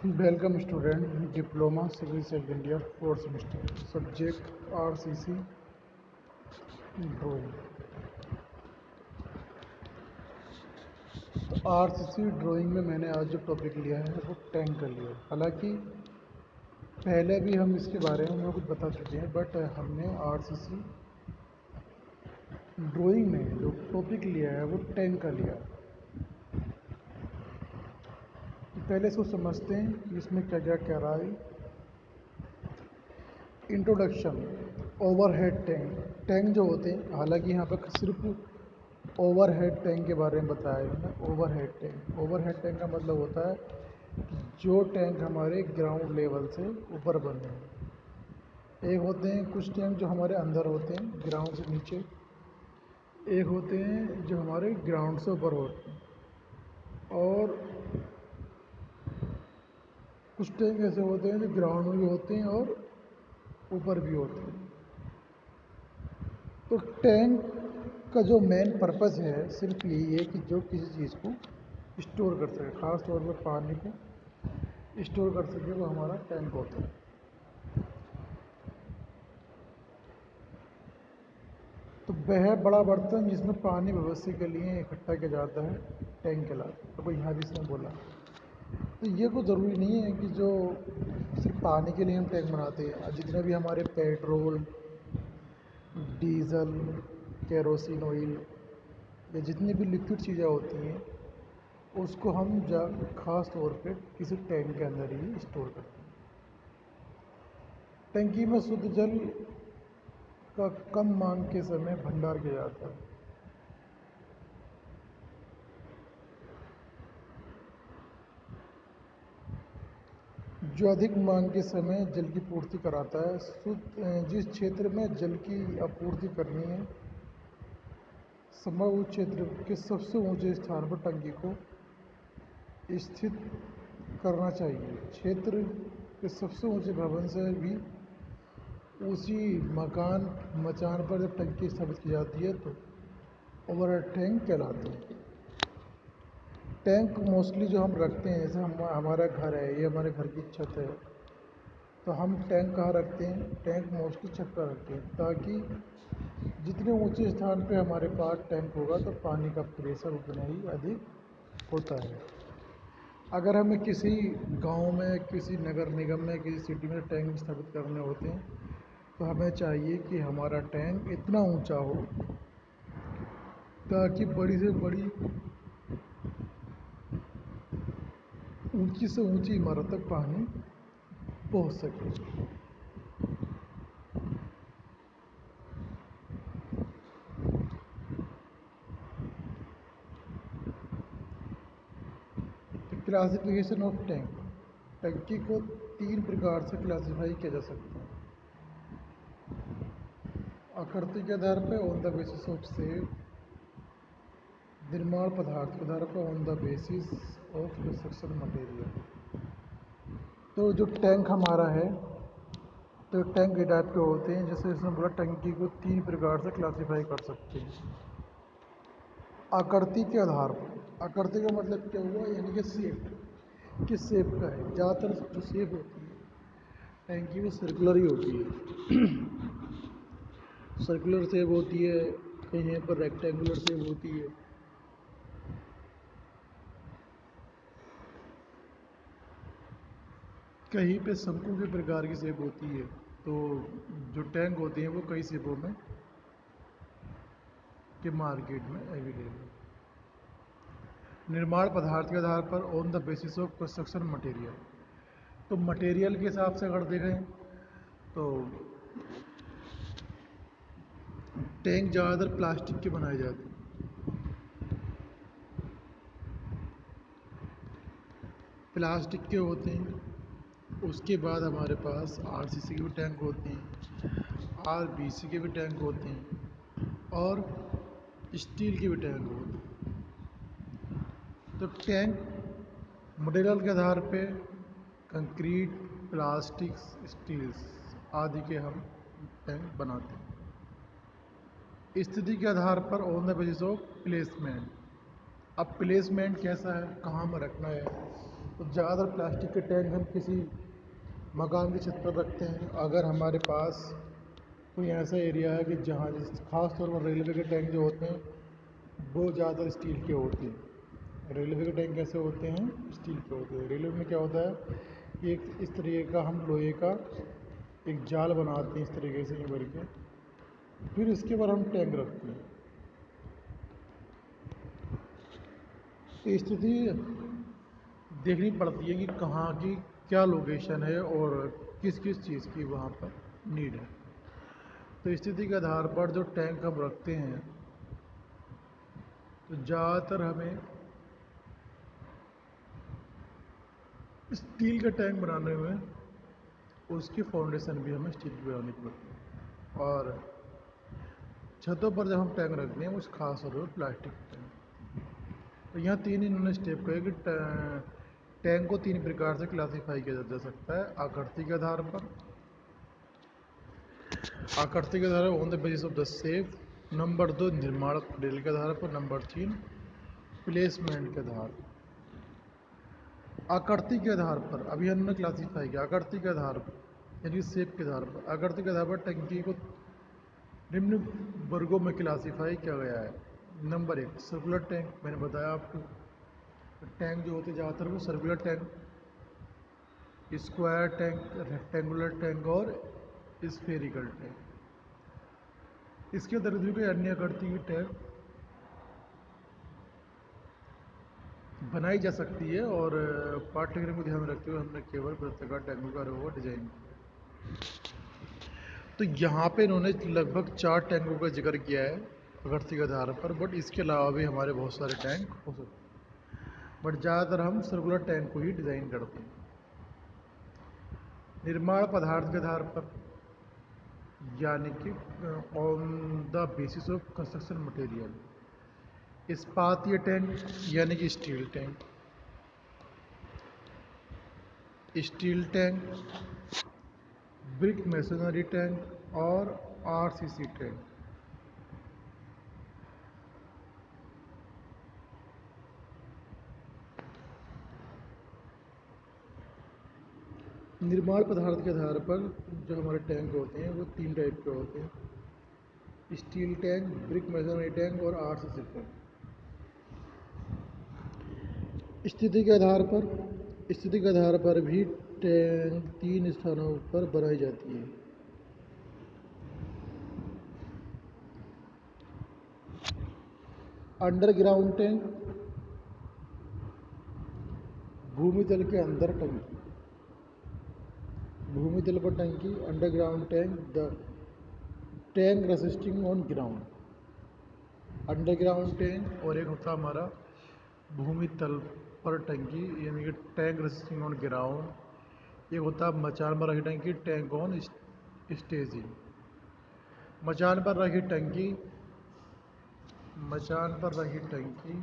Welcome student diploma civil second year fourth semester subject RCC drawing. तो RCC drawing में मैंने आज जो टॉपिक लिया है वो टैंक का लिया है। हालांकि पहले भी हम इसके बारे में कुछ बता चुके हैं, बट हमने आरसीसी ड्राइंग में जो टॉपिक लिया है वो टैंक का लिया है। तो पहले इसको समझते हैं कि इसमें क्या क्या कह रहा है। इंट्रोडक्शन। Overhead tank. टैंक जो होते हैं, हालांकि यहाँ पर सिर्फ ओवरहेड टैंक के बारे में बताया है। ओवरहेड टैंक, ओवरहेड टैंक का मतलब होता है कि जो टैंक हमारे ग्राउंड लेवल से ऊपर बने हैं। एक होते हैं कुछ टैंक जो हमारे अंदर होते हैं ग्राउंड से नीचे, एक होते हैं जो हमारे ग्राउंड से ऊपर होते हैं, और कुछ टैंक ऐसे होते हैं जो ग्राउंड में भी होते हैं और ऊपर भी होते हैं। तो टैंक का जो मेन पर्पस है सिर्फ यही है कि जो किसी चीज़ को स्टोर कर सके, ख़ास तौर पर पानी को स्टोर कर सके, वो हमारा टैंक होता है। तो वह बड़ा बर्तन जिसमें पानी भविष्य के लिए इकट्ठा किया जाता है टैंक कहलाता है। तो यहाँ भी इसने बोला, तो ये कोई ज़रूरी नहीं है कि जो सिर्फ पानी के लिए हम टैंक बनाते हैं। जितने भी हमारे पेट्रोल, डीज़ल, केरोसिन ऑयल या जितनी भी लिक्विड चीज़ें होती हैं उसको हम ख़ास तौर पे किसी टैंक के अंदर ही स्टोर करते हैं। टंकी में शुद्ध जल का कम मांग के समय भंडार किया जाता है। जो अधिक मांग के समय जल की पूर्ति कराता है। जिस क्षेत्र में जल की आपूर्ति करनी है, संभव उस क्षेत्र के सबसे ऊंचे स्थान पर टंकी को स्थित करना चाहिए। क्षेत्र के सबसे ऊंचे भवन से भी उसी मचान पर जब टंकी स्थापित की जाती है तो ओवरहेड टैंक कहलाते हैं। टैंक मोस्टली जो हम रखते हैं, जैसे हमारा घर है, ये हमारे घर की छत है, तो हम टैंक कहाँ रखते हैं? टैंक मोस्टली छत पर रखते हैं, ताकि जितने ऊंचे स्थान पे हमारे पास टैंक होगा तो पानी का प्रेशर उतना ही अधिक होता है। अगर हमें किसी गांव में, किसी नगर निगम में, किसी सिटी में टैंक स्थापित करने होते हैं तो हमें चाहिए कि हमारा टैंक इतना ऊंचा हो ताकि बड़ी से बड़ी, ऊंची से ऊंची इमारत तक पानी पहुंच सके। Classification of tank. टंकी को 3 प्रकार से क्लासिफाई किया जा सकता है। आकृति के आधार पर, on the basis of shape. निर्माण पदार्थ के आधार पर, on the basis of construction material. तो जो टैंक हमारा है, तो टैंक के टाइप के होते हैं। जैसे इसमें बोला, टंकी को 3 प्रकार से क्लासिफाई कर सकते हैं। आकृति के आधार पर। आकृति का मतलब क्या हुआ? यानी कि शेप, किस शेप का है। ज़्यादातर जो शेप होती है टैंकी में सर्कुलर ही होती है। सर्कुलर शेप होती है, कहीं पर रेक्टेंगुलर शेप होती है। कहीं पे शंकु के प्रकार की शेप होती है। तो जो टैंक होते हैं वो कई शेपों में के मार्केट में अवेलेबल। निर्माण पदार्थ के आधार पर, on the basis of construction material. तो मटेरियल के हिसाब से अगर देखें तो टैंक ज़्यादातर प्लास्टिक के बनाए जाते हैं। प्लास्टिक के होते हैं। उसके बाद हमारे पास आरसीसी के भी टैंक होते हैं, आरबीसी के भी टैंक होते हैं, और स्टील के भी टैंक होते हैं। तो टैंक मटेरियल के आधार पे कंक्रीट, प्लास्टिक, स्टील्स आदि के हम टैंक बनाते हैं। स्थिति के आधार पर, on the basis of placement. अब प्लेसमेंट कैसा है, कहाँ में रखना है, तो ज़्यादातर प्लास्टिक के टैंक हम किसी मकान की छत पर रखते हैं। अगर हमारे पास कोई ऐसा एरिया है कि जहाँ ख़ास तौर पर रेलवे के टैंक जो होते हैं वो ज़्यादातर स्टील के होते हैं। रेलवे के टैंक कैसे होते हैं? स्टील के होते हैं। रेलवे में क्या होता है कि एक इस तरीके का हम लोहे का एक जाल बनाते हैं इस तरीके से ये भर के, फिर इसके ऊपर हम टैंक रखते हैं। तो स्थिति देखनी पड़ती है कि कहाँ की क्या लोकेशन है और किस किस चीज़ की वहाँ पर नीड है। तो स्थिति के आधार पर जो टैंक हम रखते हैं तो ज़्यादातर हमें स्टील का टैंक बनाने में उसकी फाउंडेशन भी हमें स्टील की बनानी पड़ती है। और छतों पर जब हम टैंक रखते हैं उस खास तौर पर प्लास्टिक टैंक। तो यहाँ तीन इन्होंने स्टेप कहे कि टैंक को तीन प्रकार से क्लासीफाई किया जा सकता है। आकृति के आधार पर, आकृति के आधार पर on the basis of the shape. Number 2 निर्माण मटेरियल के आधार पर। नंबर 3 प्लेसमेंट के आधार पर। आकृति के आधार पर अभी हमने क्लासीफाई किया आकृति के आधार पर यानी शेप के आधार पर। आकृति के आधार पर टंकी को निम्न वर्गों में क्लासीफाई किया गया है। नंबर 1 सर्कुलर टैंक, मैंने बताया आपको टैंक जो होते हैं ज़्यादातर वो circular tank, square tank, rectangular tank और स्फेरिकल टैंक। इसके अंतर्गत भी कोई अन्य आकृति की टैंक बनाई जा सकती है और पाठ्यक्रम को ध्यान में रखते हुए हमने केवल वृत्ताकार टैंकों का रोबोट डिजाइन किया। तो यहाँ पे इन्होंने लगभग 4 टैंकों का जिक्र किया है आकृति के आधार पर, बट इसके अलावा भी हमारे बहुत सारे टैंक हो सकते हैं, बट ज़्यादातर हम सर्कुलर टैंक को ही डिज़ाइन करते हैं। निर्माण पदार्थ के आधार पर यानी कि on the basis of construction material. इस्पातीय टैंक यानी कि steel tank, steel tank, brick masonry tank और आरसीसी टैंक। निर्माण पदार्थ के आधार पर जो हमारे टैंक होते हैं वो 3 टाइप के होते हैं, steel tank, brick masonry tank और आरसीसी टैंक। स्थिति के आधार पर भी टैंक 3 स्थानों पर बनाई जाती है। अंडरग्राउंड टैंक, भूमितल के अंदर टंकी, भूमितल पर टंकी। Underground tank, the tank resisting on ground. Underground tank और एक होता हमारा भूमितल पर टंकी यानी कि टैंक रेसिस्टिंग ऑन ग्राउंड। एक होता है मचान पर रखी टंकी, टैंक ऑन स्टेजिंग। मचान पर रखी टंकी